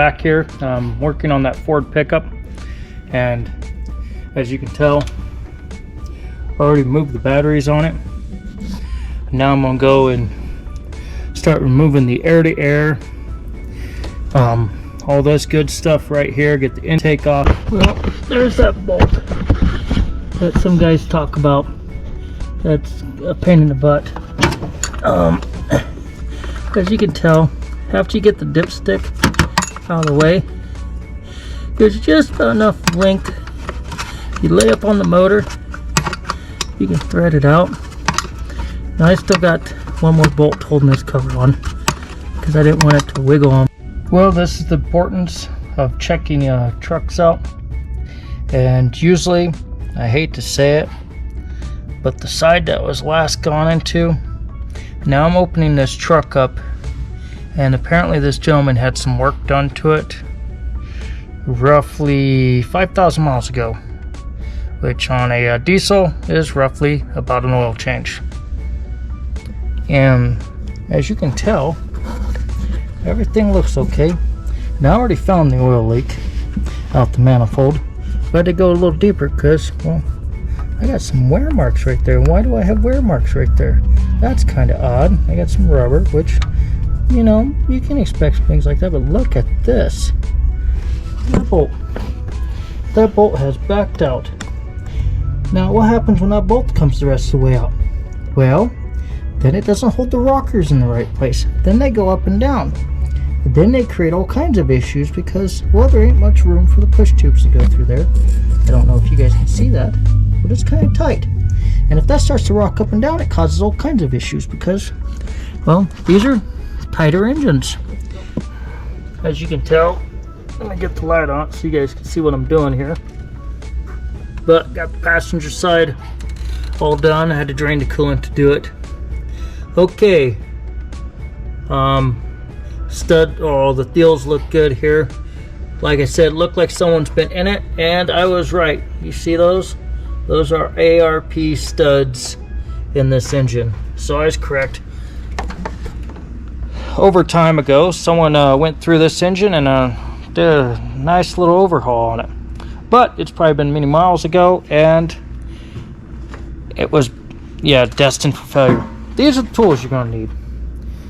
back here. I'm working on that Ford pickup, and as you can tell, I already moved the batteries on it. Now I'm gonna go and start removing the air-to-air, all this good stuff right here. Get the intake off. Well, there's that bolt that some guys talk about. That's a pain in the butt. As you can tell, after you get the dipstick out of the way, there's just enough length. You lay up on the motor, you can thread it out. Now I still got one more bolt holding this cover on because I didn't want it to wiggle on. Well, this is the importance of checking trucks out, and usually, I hate to say it, but the side that was last gone into, now I'm opening this truck up, and apparently this gentleman had some work done to it roughly 5,000 miles ago, which on a diesel is roughly about an oil change. And as you can tell, everything looks okay. Now I already found the oil leak out the manifold, but I had to go a little deeper because, well, I got some wear marks right there. Why do I have wear marks right there? That's kind of odd. I got some rubber, which, you know, you can expect things like that, but look at this. That bolt has backed out. Now, what happens when that bolt comes the rest of the way out? Well, then it doesn't hold the rockers in the right place. Then they go up and down. And then they create all kinds of issues because, well, there ain't much room for the push tubes to go through there. I don't know if you guys can see that, but it's kind of tight. And if that starts to rock up and down, it causes all kinds of issues because, well, these are tighter engines. As you can tell, let me get the light on so you guys can see what I'm doing here. But got the passenger side all done. I had to drain the coolant to do it. Okay. The thills look good here. Like I said, looked like someone's been in it, and I was right. You see those? Those are ARP studs in this engine. So I was correct. Over time ago, someone went through this engine and did a nice little overhaul on it. But it's probably been many miles ago, and it was, destined for failure. These are the tools you're going to need.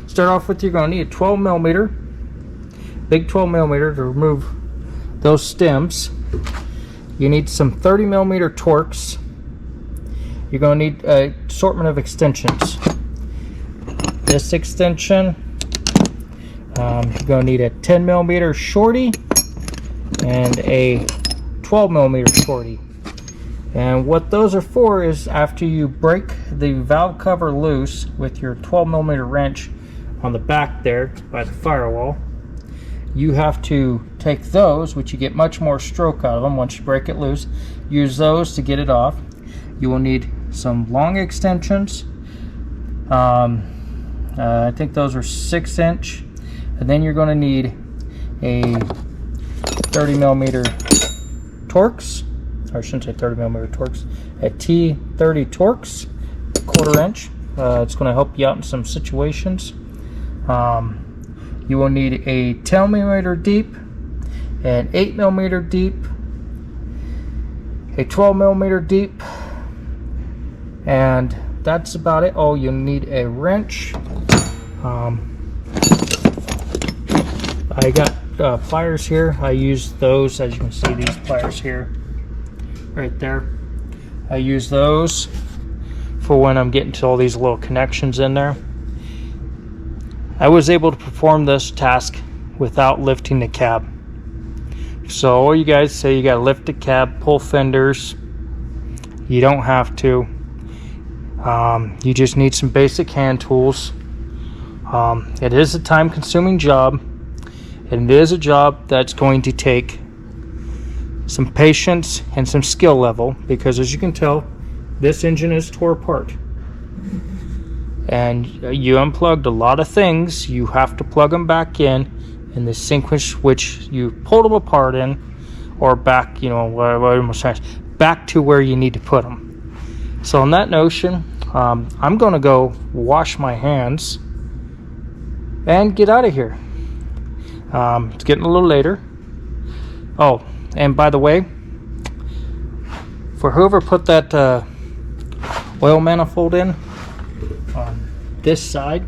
Start off with, you're going to need a 12 millimeter, big 12 millimeter to remove those stems. You need some 30 millimeter Torx. You're going to need an assortment of extensions. This extension, you're going to need a 10 millimeter shorty and a 12 millimeter shorty. And what those are for is after you break the valve cover loose with your 12 millimeter wrench on the back there by the firewall, you have to take those, which you get much more stroke out of them once you break it loose, use those to get it off. You will need some long extensions. I think those are 6-inch. And then you're going to need a 30 millimeter Torx. Or I shouldn't say 30 millimeter Torx. A T30 Torx, 1/4 inch. It's going to help you out in some situations. You will need a 10 millimeter deep, an 8 millimeter deep, a 12 millimeter deep, and that's about it. Oh, you'll need a wrench. I got pliers here. I use those, as you can see, these pliers here, right there. I use those for when I'm getting to all these little connections in there. I was able to perform this task without lifting the cab. So all you guys say you gotta lift the cab, pull fenders, you don't have to. You just need some basic hand tools. It is a time-consuming job, and it is a job that's going to take some patience and some skill level, because as you can tell, this engine is tore apart. And you unplugged a lot of things. You have to plug them back in the sequence which you pulled them apart in, or back, back to where you need to put them. So on that notion, I'm going to go wash my hands and get out of here. It's getting a little later. Oh, and by the way, for whoever put that oil manifold in on this side,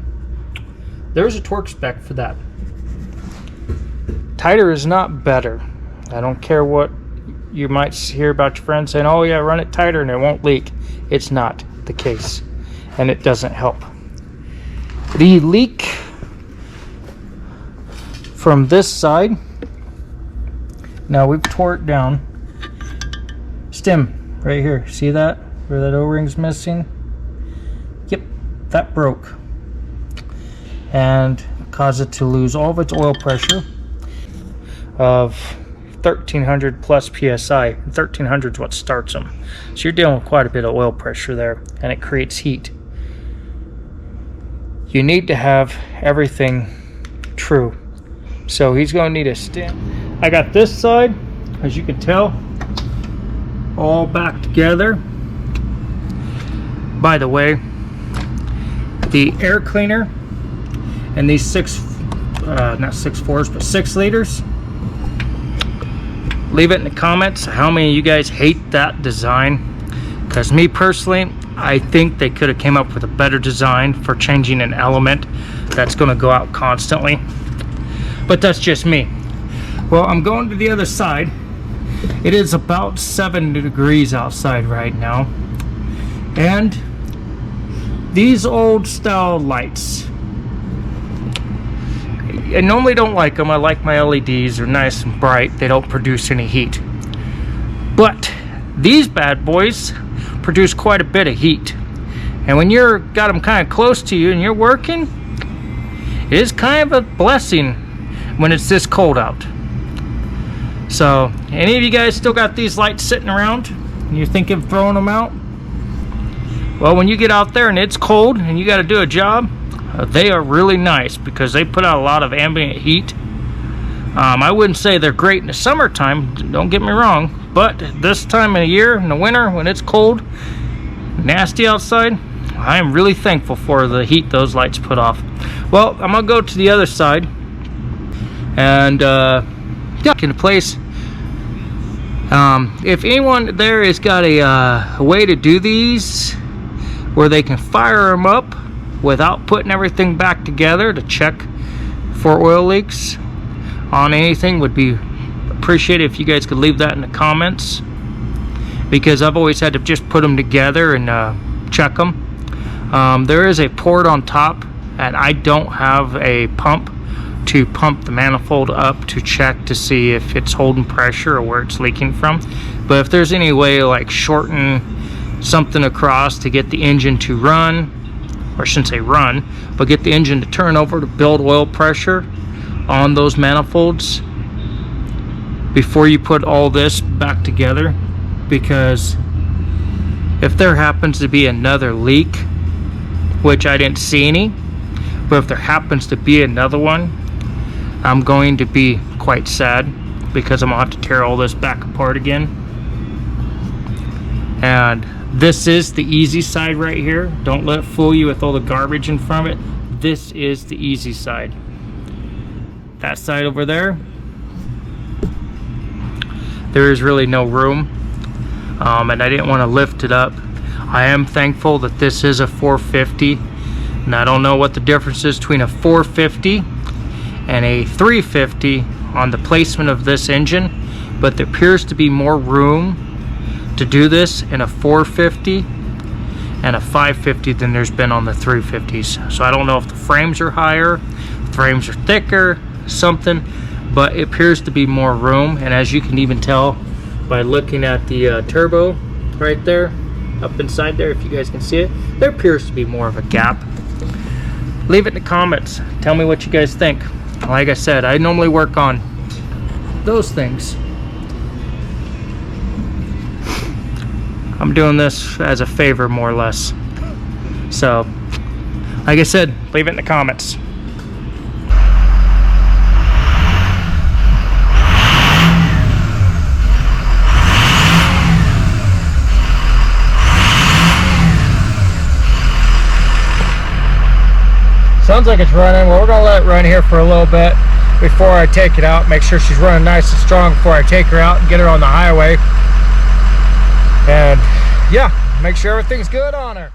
there's a torque spec for that. Tighter is not better. I don't care what you might hear about your friends saying, oh yeah, run it tighter and it won't leak. It's not the case, and it doesn't help. The leak from this side, now we've tore it down. Stem right here, see that? Where that O-ring's missing? Yep, that broke. And caused it to lose all of its oil pressure of 1300 plus psi. 1300 is what starts them. So you're dealing with quite a bit of oil pressure there, and it creates heat. You need to have everything true. So he's going to need a stem. I got this side, as you can tell, all back together. By the way, the air cleaner and these 6 liters, leave it in the comments how many of you guys hate that design, because me personally, I think they could have came up with a better design for changing an element that's going to go out constantly, but that's just me. Well, I'm going to the other side. It is about 7 degrees outside right now, and these old style lights, I normally don't like them. I like my LEDs. They're nice and bright. They don't produce any heat. But these bad boys produce quite a bit of heat. And when you're got them kind of close to you and you're working, it is kind of a blessing when it's this cold out. So, any of you guys still got these lights sitting around and you're thinking of throwing them out? Well, when you get out there and it's cold and you got to do a job, they are really nice because they put out a lot of ambient heat. I wouldn't say they're great in the summertime, don't get me wrong, but this time of the year, in the winter, when it's cold, nasty outside, I am really thankful for the heat those lights put off. Well, I'm going to go to the other side and get into place. If anyone there has got a way to do these where they can fire them up without putting everything back together to check for oil leaks on anything, would be appreciated if you guys could leave that in the comments, because I've always had to just put them together and check them. There is a port on top, and I don't have a pump to pump the manifold up to check to see if it's holding pressure or where it's leaking from. But if there's any way, like shorten something across to get the engine to run, or I shouldn't say run, but get the engine to turn over to build oil pressure on those manifolds before you put all this back together, because if there happens to be another leak, which I didn't see any, but if there happens to be another one, I'm going to be quite sad, because I'm gonna have to tear all this back apart again. And this is the easy side right here. Don't let it fool you with all the garbage in front of it. This is the easy side. That side over there, there is really no room, and I didn't want to lift it up. I am thankful that this is a 450, and I don't know what the difference is between a 450 and a 350 on the placement of this engine, but there appears to be more room to do this in a 450 and a 550 than there's been on the 350s. So I don't know if the frames are higher, frames are thicker, something, but it appears to be more room. And as you can even tell by looking at the turbo right there, up inside there, if you guys can see it, there appears to be more of a gap. Leave it in the comments. Tell me what you guys think. Like I said, I normally work on those things. I'm doing this as a favor, more or less. So, like I said, leave it in the comments. Sounds like it's running. Well, we're gonna let it run here for a little bit. before I take it out. Make sure she's running nice and strong before I take her out and get her on the highway. And yeah, make sure everything's good on her.